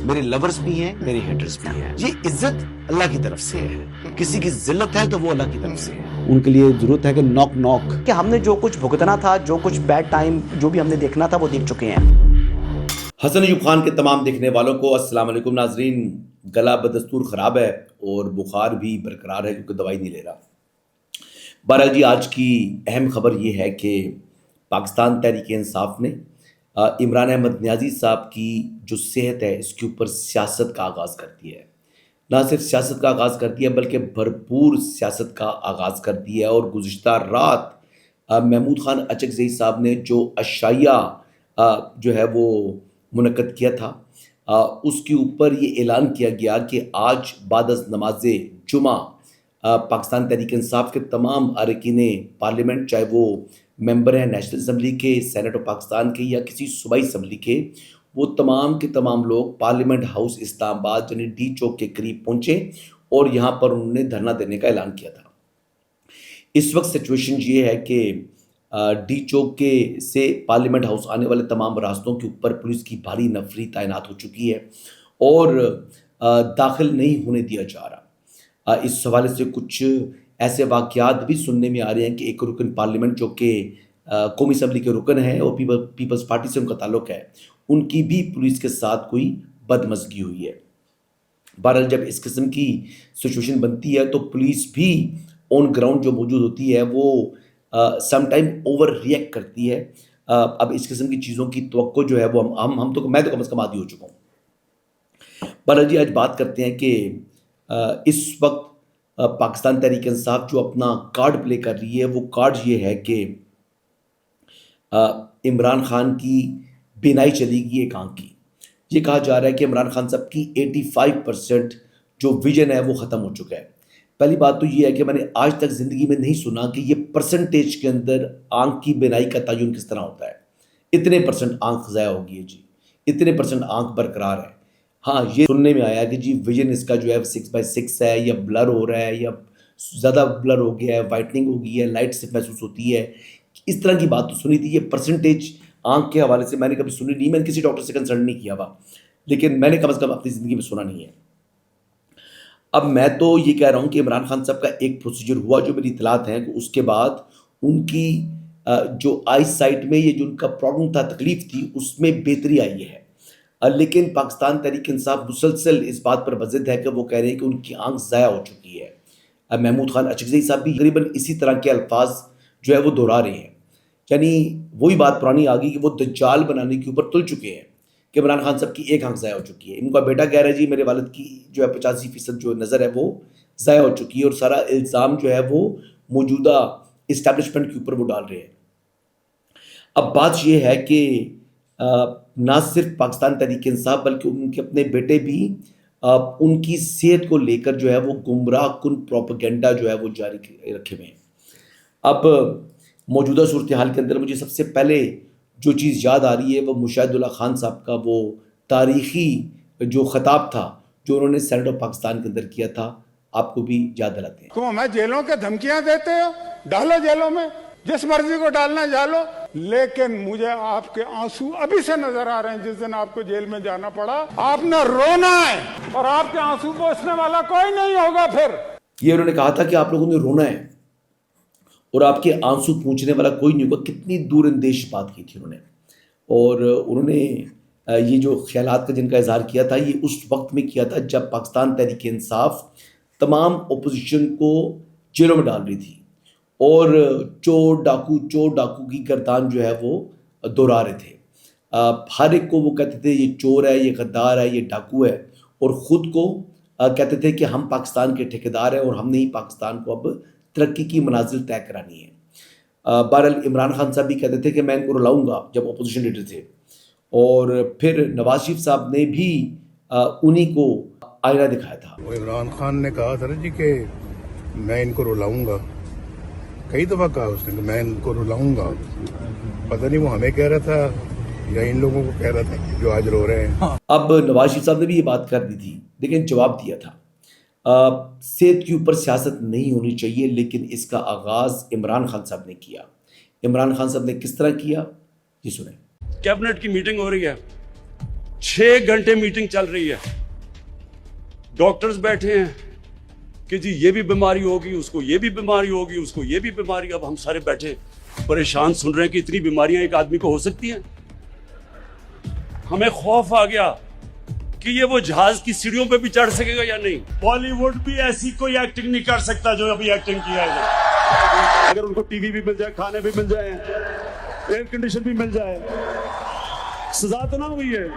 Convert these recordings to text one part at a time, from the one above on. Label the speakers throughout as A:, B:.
A: میرے لورز بھی ہیں، میرے ہیٹرز بھی ہیں. یہ عزت اللہ کی طرف سے ہے. کسی کی ذلت ہے تو وہ اللہ کی طرف سے ہے. ان کے لیے ضرورت ہے کہ نوک نوک
B: کہ ہم نے جو کچھ بھگتنا تھا، جو کچھ بیڈ ٹائم جو بھی ہم نے دیکھنا تھا وہ دیکھ چکے ہیں.
C: حسن ایوب خان کے تمام دیکھنے والوں کو السلام علیکم. ناظرین، گلا بدستور خراب ہے اور بخار بھی برقرار ہے کیونکہ دوائی نہیں لے رہا. بہرحال جی، آج کی اہم خبر یہ ہے کہ پاکستان تحریک انصاف نے عمران احمد نیازی صاحب کی جو صحت ہے اس کے اوپر سیاست کا آغاز کر دیا ہے. نہ صرف سیاست کا آغاز کر دیا بلکہ بھرپور سیاست کا آغاز کر دیا ہے. اور گزشتہ رات محمود خان اچکزئی صاحب نے جو عشائیہ جو ہے وہ منعقد کیا تھا، اس کے اوپر یہ اعلان کیا گیا کہ آج بعد از نماز جمعہ پاکستان تحریک انصاف کے تمام اراکین پارلیمنٹ، چاہے وہ ممبر ہیں نیشنل اسمبلی کے، سینٹ آف پاکستان کے یا کسی صوبائی اسمبلی کے، وہ تمام کے تمام لوگ پارلیمنٹ ہاؤس اسلام آباد یعنی ڈی چوک کے قریب پہنچے اور یہاں پر انہوں نے دھرنا دینے کا اعلان کیا تھا. اس وقت سچویشن یہ ہے کہ ڈی چوک کے سے پارلیمنٹ ہاؤس آنے والے تمام راستوں کے اوپر پولیس کی بھاری نفری تعینات ہو چکی ہے اور داخل نہیں ہونے دیا جا رہا. اس حوالے سے کچھ ایسے واقعات بھی سننے میں آ رہے ہیں کہ ایک رکن پارلیمنٹ جو کہ قومی اسمبلی کے رکن ہیں اور پیپلز پارٹی سے ان کا تعلق ہے، ان کی بھی پولیس کے ساتھ کوئی بدمزگی ہوئی ہے. بہرحال جب اس قسم کی سچویشن بنتی ہے تو پولیس بھی آن گراؤنڈ جو موجود ہوتی ہے وہ سم ٹائم اوور ریئیکٹ کرتی ہے. اب اس قسم کی چیزوں کی توقع جو ہے وہ میں تو کم از کم عادی ہو چکا ہوں. بہرحال جی، آج بات کرتے ہیں کہ اس وقت پاکستان تحریک انصاف جو اپنا کارڈ پلے کر رہی ہے، وہ کارڈ یہ ہے کہ عمران خان کی بینائی چلی گئی ایک آنکھ کی. یہ کہا جا رہا ہے کہ عمران خان صاحب کی 85% جو ویژن ہے وہ ختم ہو چکا ہے. پہلی بات تو یہ ہے کہ میں نے آج تک زندگی میں نہیں سنا کہ یہ پرسنٹیج کے اندر آنکھ کی بینائی کا تعین کس طرح ہوتا ہے. اتنے پرسنٹ آنکھ ضائع ہو گئی ہے جی، اتنے پرسنٹ آنکھ برقرار ہے. ہاں، یہ سننے میں آیا کہ جی ویژن اس کا جو ہے 6/6 ہے یا بلر ہو رہا ہے یا زیادہ بلر ہو گیا ہے، وائٹننگ ہو گئی ہے، لائٹ سے محسوس ہوتی ہے. اس طرح کی بات تو سنی تھی. یہ پرسنٹیج آنکھ کے حوالے سے میں نے کبھی سنی نہیں. میں نے کسی ڈاکٹر سے کنسلٹ نہیں کیا ہوا، لیکن میں نے کم از کم اپنی زندگی میں سنا نہیں ہے. اب میں تو یہ کہہ رہا ہوں کہ عمران خان صاحب کا ایک پروسیجر ہوا جو میری اطلاعات ہیں کہ اس کے بعد ان کی جو آئی سائٹ میں یہ جو ان کا پرابلم تھا، تکلیف تھی، اس میں بہتری آئی ہے. لیکن پاکستان تحریک انصاف مسلسل اس بات پر بضد ہے کہ وہ کہہ رہے ہیں کہ ان کی آنکھ ضائع ہو چکی ہے. محمود خان اچکزئی صاحب بھی تقریباً اسی طرح کے الفاظ جو ہے وہ دہرا رہے ہیں. یعنی وہی بات پرانی آ گئی کہ وہ دجال بنانے کے اوپر تل چکے ہیں کہ عمران خان صاحب کی ایک آنکھ ضائع ہو چکی ہے. ان کا بیٹا کہہ رہا ہے جی میرے والد کی جو ہے 85% جو نظر ہے وہ ضائع ہو چکی ہے، اور سارا الزام جو ہے وہ موجودہ اسٹیبلشمنٹ کے اوپر وہ ڈال رہے ہیں. اب بات یہ ہے کہ نہ صرف پاکستان تحریک انصاف بلکہ ان کے اپنے بیٹے بھی ان کی صحت کو لے کر جو ہے وہ گمراہ کن پروپیگنڈا جو ہے وہ جاری رکھے ہوئے ہیں. اب موجودہ صورتحال کے اندر مجھے سب سے پہلے جو چیز یاد آ رہی ہے وہ مشاہد اللہ خان صاحب کا وہ تاریخی جو خطاب تھا جو انہوں نے سینٹ آف پاکستان کے اندر کیا تھا. آپ کو بھی یاد دلاتے ہیں.
D: تم ہمیں جیلوں کے دھمکیاں دیتے ہو، ڈالو جیلوں میں، جس مرضی کو ڈالنا ڈالو، لیکن مجھے آپ کے آنسو ابھی سے نظر آ رہے ہیں. جس دن آپ کو جیل میں جانا پڑا آپ نے رونا ہے اور آپ کے آنسو پوچھنے والا کوئی نہیں ہوگا. پھر
C: یہ انہوں نے کہا تھا کہ آپ لوگوں نے رونا ہے اور آپ کے آنسو پوچھنے والا کوئی نہیں ہوگا. کتنی دور اندیش بات کی تھی انہوں نے. اور انہوں نے یہ جو خیالات کا جن کا اظہار کیا تھا یہ اس وقت میں کیا تھا جب پاکستان تحریک انصاف تمام اپوزیشن کو جیلوں میں ڈال رہی تھی اور چور ڈاکو کی گردان جو ہے وہ دہرا رہے تھے. ہر ایک کو وہ کہتے تھے یہ چور ہے، یہ غدار ہے، یہ ڈاکو ہے، اور خود کو کہتے تھے کہ ہم پاکستان کے ٹھیکیدار ہیں اور ہم نے ہی پاکستان کو اب ترقی کی منازل طے کرانی ہے. بہرحال عمران خان صاحب بھی کہتے تھے کہ میں ان کو رلاؤں گا جب اپوزیشن لیڈر تھے، اور پھر نواز شریف صاحب نے بھی انہی کو آئینہ دکھایا تھا.
E: عمران خان نے کہا تھا نا جی کہ میں ان کو رلاؤں گا، کئی دفعہ کہا اس نے کہ میں ان کو رلاؤں گا. پتہ نہیں وہ ہمیں کہہ رہا تھا یا ان لوگوں کو کہہ رہا تھا جو آج رو رہے ہیں.
C: اب نواز شریف صاحب نے بھی یہ بات کر دی تھی لیکن جواب دیا تھا. صحت کے اوپر سیاست نہیں ہونی چاہیے، لیکن اس کا آغاز عمران خان صاحب نے کیا. عمران خان صاحب نے کس طرح کیا یہ سنیں.
F: کیبنٹ کی میٹنگ ہو رہی ہے، 6 घंटे मीटिंग चल रही है, डॉक्टर्स बैठे हैं कि जी ये भी बीमारी होगी, उसको ये भी बीमारी होगी, उसको ये भी बीमारी। अब हम सारे बैठे परेशान सुन रहे हैं कि इतनी बीमारियां एक आदमी को हो सकती हैं। हमें खौफ आ गया कि ये वो जहाज की सीढ़ियों पे भी चढ़ सकेगा या नहीं। बॉलीवुड भी ऐसी कोई एक्टिंग नहीं कर सकता जो अभी एक्टिंग किया है। अगर उनको टीवी भी मिल जाए, खाने भी मिल जाए, एयर कंडीशन भी मिल जाए, सजा तो ना हुई है।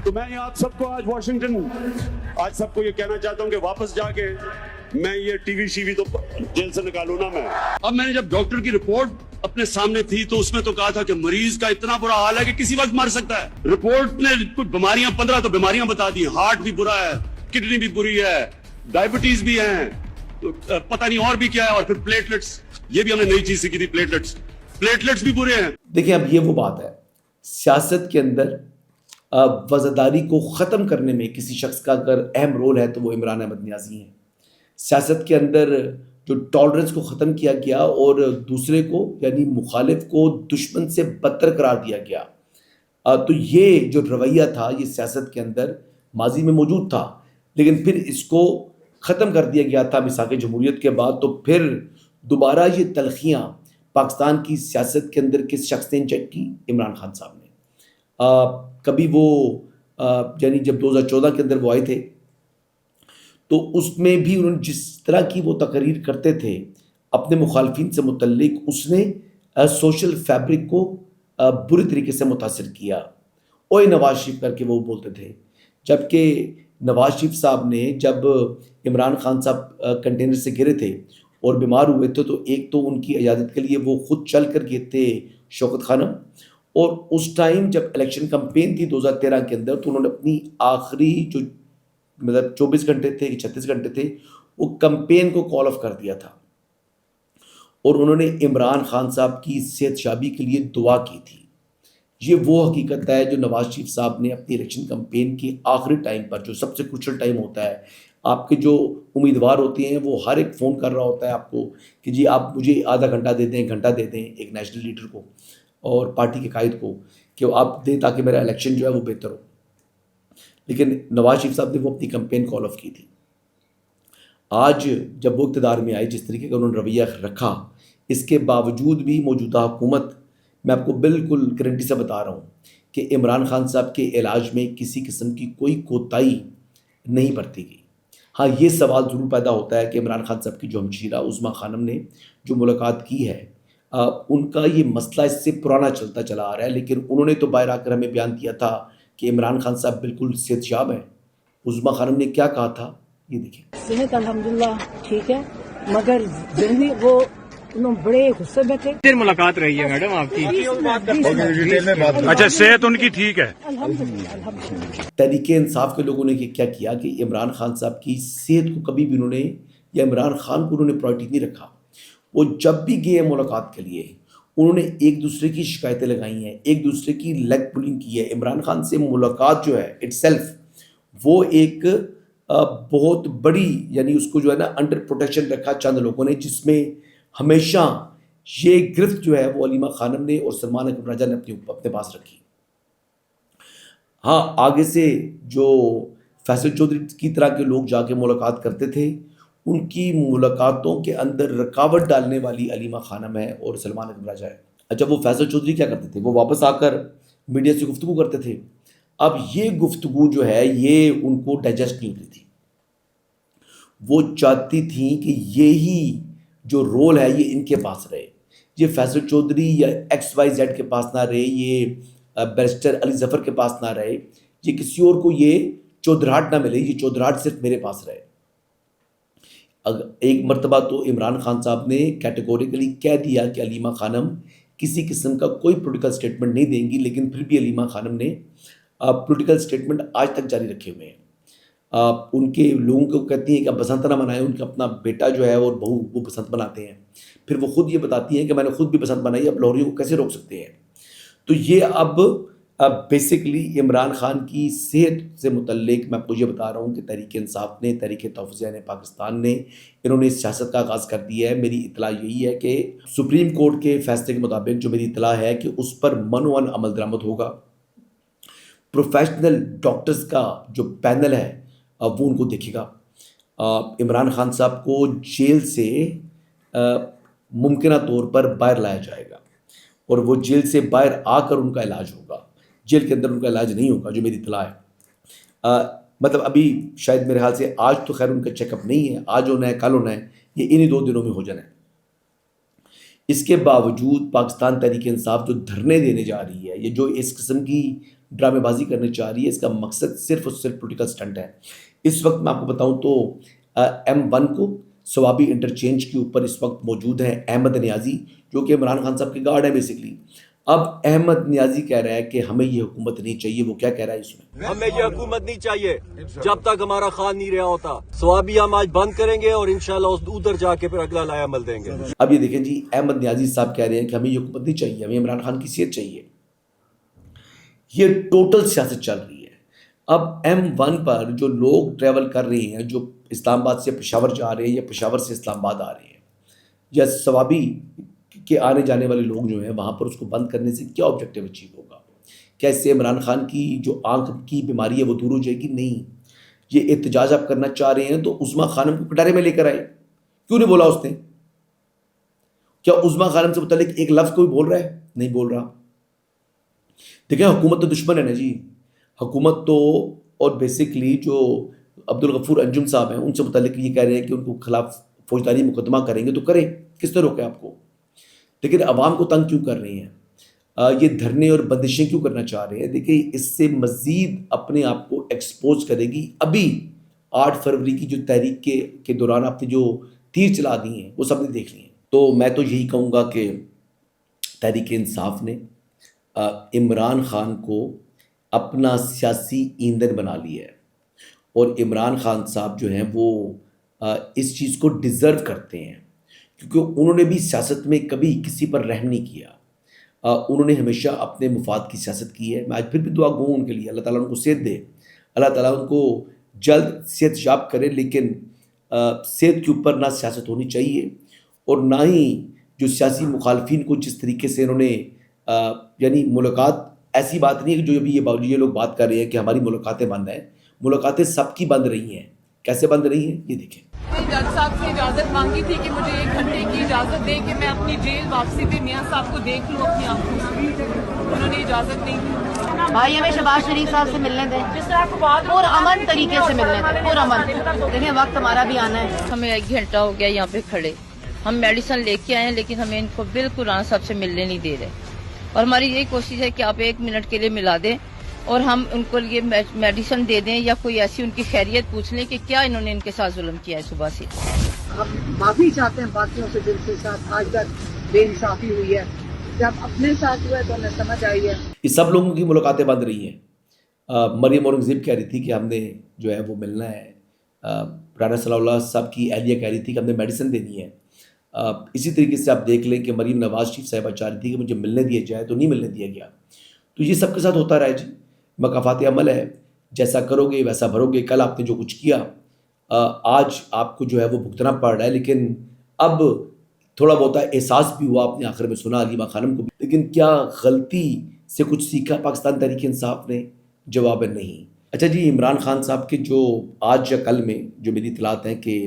F: तो मैं आप सबको आज वाशिंगटन, आज सबको ये कहना चाहता हूँ कि वापस जाके मैं ये टीवी शीवी तो जेल से निकालू ना मैं। अब मैंने जब डॉक्टर की रिपोर्ट अपने सामने थी तो उसमें तो कहा था कि मरीज का इतना बुरा हाल है कि किसी वक्त मर सकता है। रिपोर्ट ने कुछ बीमारियां 15 तो बीमारियां बता दी, हार्ट भी बुरा है, किडनी भी बुरी है, डायबिटीज भी है, पता नहीं और भी क्या है, और फिर प्लेटलेट्स, ये भी हमने नई चीज सीखी थी, प्लेटलेट्स भी बुरे हैं।
C: देखिए, अब ये वो बात है, सियासत के अंदर वज़ादारी को ख़त्म करने में किसी शख्स का अगर अहम रोल है तो वो इमरान अहमद नियाज़ी हैं। सियासत के अंदर जो टॉलरेंस को ख़त्म किया गया और दूसरे को यानी मुखालिफ को दुश्मन से बदतर करार दिया गया, तो ये जो रवैया था ये सियासत के अंदर माजी में मौजूद था, लेकिन फिर इसको ख़त्म कर दिया गया था मिसाक़ जमहूरियत के बाद। तो फिर दोबारा ये तलखियाँ पाकिस्तान की सियासत के अंदर किस शख्स ने इंजेक्ट की? इमरान खान साहब ने। कभी वो यानी जब 2014 के अंदर वो आए थे तो उसमें भी उन्होंने जिस तरह की वो तकरीर करते थे अपने मुखालफिन से मुतल्लिक, उसने सोशल फैब्रिक को बुरी तरीके से मुतासिर किया। ओए नवाज शरीफ करके वो बोलते थे, जबकि नवाज शरीफ साहब ने जब इमरान खान साहब कंटेनर से गिरे थे और बीमार हुए थे तो एक तो उनकी इजाज़त के लिए वो खुद चल कर गए थे शौकत खानम, और उस टाइम जब इलेक्शन कैंपेन थी 2013 के अंदर तो उन्होंने अपनी आखिरी जो मतलब 24 घंटे थे कि 36 घंटे थे वो कैंपेन को कॉल ऑफ कर दिया था और उन्होंने इमरान खान साहब की सेहतयाबी के लिए दुआ की थी। ये वो हकीकत है जो नवाज शरीफ साहब ने अपनी इलेक्शन कैंपेन के आखिरी टाइम पर, जो सबसे क्रूशियल टाइम होता है, आपके जो उम्मीदवार होते हैं वो हर एक फ़ोन कर रहा होता है आपको कि जी आप मुझे आधा घंटा दे दें, घंटा दे दें, एक नेशनल लीडर को और पार्टी के कायद को कि आप दें ताकि मेरा इलेक्शन जो है वो बेहतर हो। लेकिन नवाज शरीफ साहब ने वो अपनी कैंपेन कॉल ऑफ की थी। आज जब वो इक़्तिदार में आए, जिस तरीके का उन्होंने रवैया रखा, इसके बावजूद भी मौजूदा हुकूमत, मैं आपको बिल्कुल गारंटी से बता रहा हूँ कि इमरान खान साहब के इलाज में किसी किस्म की कोई कोताही नहीं बरती गई। हाँ, ये सवाल ज़रूर पैदा होता है कि इमरान खान साहब की जो हमशीरा उस्मा खानम ने जो मुलाकात की है, उनका ये मसला इससे पुराना चलता चला आ रहा है, लेकिन उन्होंने तो बाहर आकर हमें बयान दिया था कि इमरान खान साहब बिल्कुल सेहतयाब हैं। उस्मा खानम ने क्या कहा था, ये देखिए।
G: सेहत अल्हम्दुलिल्लाह ठीक है, मगर ज़हनी वो उन्होंने बड़े गुस्से में थे। फिर मुलाकात रही है मैडम आपकी?
F: अच्छा, सेहत उनकी ठीक है
G: अल्हम्दुलिल्लाह।
C: तहरीक इंसाफ के लोगों ने क्या किया कि इमरान खान साहब की सेहत को कभी भी उन्होंने या इमरान खान को उन्होंने प्रायोरिटी नहीं रखा। वो जब भी गए मुलाकात के लिए उन्होंने एक दूसरे की शिकायतें लगाई हैं, एक दूसरे की लेग पुलिंग की है। इमरान खान से मुलाकात जो है इटसेल्फ वो एक बहुत बड़ी, यानी उसको जो है ना अंडर प्रोटेक्शन रखा चंद लोगों ने, जिसमें हमेशा ये गिरफ्त जो है वो अलीमा खानम ने और सलमान अकबर राजा ने अपने पास रखी। हाँ, आगे से जो फैसल चौधरी की तरह के लोग जाके मुलाकात करते थे, उनकी मुलाकातों के अंदर रुकावट डालने वाली अलीमा खानम है और सलमान अकबर राजा है। अच्छा, वो फैसल चौधरी क्या करते थे? वो वापस आकर मीडिया से गुफ्तगू करते थे। अब ये गुफ्तगू जो है ये उनको डाइजेस्ट नहीं होती थी। वो चाहती थी कि यही जो रोल है ये इनके पास रहे, ये फैसल चौधरी या XYZ के पास ना रहे, ये बैरिस्टर अली ज़फ़र के पास ना रहे, ये किसी और को ये चौधराहट ना मिले, ये चौधराहट सिर्फ मेरे पास रहे। एक मरतबा तो इमरान खान साहब ने कैटेगोरिकली कह दिया कि अलीमा खानम किसी किस्म का कोई पॉलिटिकल स्टेटमेंट नहीं देंगी, लेकिन फिर भी अलीमा खानम ने पॉलिटिकल स्टेटमेंट आज तक जारी रखे हुए हैं। उनके लोगों को कहती हैं कि आप बसंत ना मनाएं, उनका अपना बेटा जो है और बहू वो बसंत मनाते हैं, फिर वो खुद ये बताती हैं कि मैंने खुद भी बसंत मनाई, अब लाहौरियों को कैसे रोक सकते हैं। तो ये अब बेसिकली इमरान खान की सेहत से मुतल्लिक मैं आपको ये बता रहा हूँ कि तहरीक इंसाफ ने, तहरीक तौफ़ीक़ पाकिस्तान ने, इन्होंने इस सियासत का आगाज़ कर दिया है। मेरी इतला यही है कि सुप्रीम कोर्ट के फैसले के मुताबिक जो मेरी इतला है कि उस पर मनोअन अमल दरामद होगा। प्रोफेशनल डॉक्टर्स का जो पैनल है वो उनको देखेगा। इमरान खान साहब को जेल से मुमकिन तौर पर बाहर लाया जाएगा और वो जेल से बाहर आकर उनका इलाज होगा, जेल के अंदर उनका इलाज नहीं होगा, जो मेरी इत्तला है। मतलब अभी शायद मेरे ख्याल से आज तो खैर उनका चेकअप नहीं है, आज होना है, कल होना है, ये इन्हीं 2 दिनों में हो जाना है। इसके बावजूद पाकिस्तान तहरीक इंसाफ जो धरने देने जा रही है, ये जो इस किस्म की ड्रामेबाजी करने जा रही है, इसका मकसद सिर्फ और सिर्फ पॉलिटिकल स्टंट है। इस वक्त मैं आपको बताऊं तो M1 को सवाबी इंटरचेंज के ऊपर इस वक्त मौजूद है अहमद नियाजी, जो कि इमरान खान साहब के गार्ड है बेसिकली। अब अहमद नियाजी कह रहा है कि हमें ये हुकूमत नहीं चाहिए। वो क्या कह रहा है इसमें?
H: हमें ये हुकूमत नहीं चाहिए जब तक हमारा खान नहीं रहा होता। सवाबी हम आज बंद करेंगे और इंशाल्लाह उधर जाके फिर अगला लाया अमल देंगे।
C: अब ये देखें जी, अहमद नियाजी साहब कह रहे हैं कि हमें ये हुकूमत नहीं चाहिए, हमें इमरान खान की सेहत चाहिए। ये टोटल सियासत चल रही है। अब M1 पर जो लोग ट्रैवल कर रहे हैं, जो इस्लामाबाद से पेशावर जा रहे हैं या पेशावर से इस्लामाबाद आ रहे हैं, या सवाबी के आने जाने वाले लोग जो हैं, वहाँ पर उसको बंद करने से क्या ऑब्जेक्टिव अचीव होगा? क्या इससे इमरान खान की जो आंख की बीमारी है वो दूर हो जाएगी? नहीं। ये एहतजाज आप करना चाह रहे हैं तो उस्मा खानम को कटारे में लेकर आए, क्यों नहीं बोला उसने? क्या उस्मा खानम से मुतालिक एक लफ्ज़ कोई बोल रहा है? नहीं बोल रहा। देखिए, हुकूमत तो दुश्मन है ना जी, हुकूमत तो, और बेसिकली जो अब्दुल गफूर अंजुम साहब हैं उनसे मुतालिक ये कह रहे हैं कि उनको खिलाफ फौजदारी मुकदमा करेंगे, तो करें, किसने रोके आपको? लेकिन अवाम को तंग क्यों कर रहे हैं? ये धरने और बंदिशें क्यों करना चाह रहे हैं? देखिए, इससे मज़ीद अपने आप को एक्सपोज करेगी। अभी 8 फरवरी की जो तहरीक के दौरान आपने जो तीर चला दिए हैं वो सबने देख लिए हैं। तो मैं तो यही कहूँगा कि तहरीक इंसाफ ने इमरान खान को अपना सियासी ईंधन बना लिया है और इमरान खान साहब जो हैं वो इस चीज़ को डिज़र्व करते हैं, क्योंकि उन्होंने भी सियासत में कभी किसी पर रहम नहीं किया। उन्होंने हमेशा अपने मुफाद की सियासत की है। मैं आज फिर भी दुआ गो उनके लिए, अल्लाह ताला उनको सेहत दे, अल्लाह ताला उनको जल्द सेहत याब करे। लेकिन सेहत के ऊपर ना सियासत होनी चाहिए और ना ही जो सियासी मुखालफिन को जिस तरीके से इन्होंने यानी मुलाकात, ऐसी बात नहीं है कि जो अभी ये लोग बात कर रहे हैं कि हमारी मुलाकातें बंद हैं। मुलाकातें सबकी बंद रही हैं। कैसे बंद रही हैं ये देखें।
I: जज साहब से इजाज़त मांगी थी कि मुझे 1 घंटे की इजाज़त दे कि मैं अपनी जेल वापसी पे मियां साहब को देख लूँ अपनी आंखों से। उन्होंने इजाज़त नहीं दी।
J: भाई हमें शहबाज शरीफ साहब से मिलने दें और अमन तरीके से मिलने दें, और अमन देखें, वक्त हमारा भी आना है।
K: हमें 1 घंटा हो गया यहाँ पे खड़े, हम मेडिसिन लेके आए हैं लेकिन हमें इनको बिल्कुल राना साहब से मिलने नहीं दे रहे। और हमारी यही कोशिश है कि आप 1 मिनट के लिए मिला दें और हम उनको ये मेडिसिन दे दें या कोई ऐसी उनकी खैरियत पूछ लें कि क्या इन्होंने इनके साथ जुल्म किया है सुबह से।
G: हम माफी चाहते हैं बाकियों से दिल के साथ, आज तक बेइंसाफी हुई है, जब अपने साथ हुआ तो हमें समझ आई है।
C: ये सब लोगों की मुलाकातें बंद रही हैं। मरियम औरंगज़ेब कह रही थी कि हमने जो है वो मिलना है। राना सलाउल्लाह साहब की अहलिया कह रही थी कि हमने मेडिसिन देनी है। इसी तरीके से आप देख लें कि मरीम नवाज शरीफ साहिबा चाह रही थी कि मुझे मिलने दिया जाए, तो नहीं मिलने दिया गया। तो ये सबके साथ होता रहा जी, मकाफात अमल है, जैसा करोगे वैसा भरोगे। कल आपने जो कुछ किया आज आपको जो है वो भुगतना पड़ रहा है, लेकिन अब थोड़ा बहुत एहसास भी हुआ, आपने आखिर में सुना अलीमा खानम को भी। लेकिन क्या गलती से कुछ सीखा पाकिस्तान तहरीक इंसाफ ने? जवाब है नहीं। अच्छा जी, इमरान खान साहब के जो आज या कल में जो मेरी इतलात हैं कि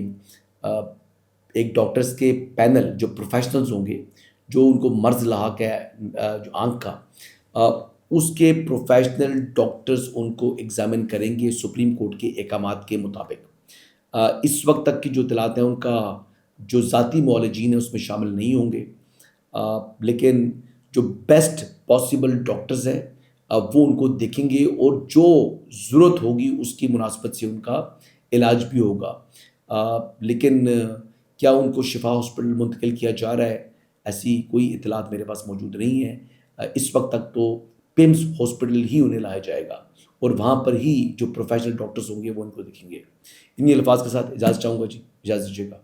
C: एक डॉक्टर्स के पैनल जो प्रोफेशनल्स होंगे, जो उनको मर्ज लाक है जो आँख का, उसके प्रोफेशनल डॉक्टर्स उनको एग्जामिन करेंगे सुप्रीम कोर्ट के अहकामात के मुताबिक। इस वक्त तक की जो इतलात हैं उनका जो ज़ाती मुआलजीन है उसमें शामिल नहीं होंगे, लेकिन जो बेस्ट पॉसिबल डॉक्टर्स हैं वो उनको देखेंगे और जो ज़रूरत होगी उसकी मुनासबत से उनका इलाज भी होगा। लेकिन क्या उनको शिफा हॉस्पिटल मुंतकिल किया जा रहा है, ऐसी कोई इतलात मेरे पास मौजूद नहीं है। इस वक्त तक तो पिम्स हॉस्पिटल ही उन्हें लाया जाएगा और वहाँ पर ही जो प्रोफेशनल डॉक्टर्स होंगे वो उनको देखेंगे। इन्हीं अल्फाज के साथ इजाज़त चाहूँगा जी, इजाज़त दीजिएगा।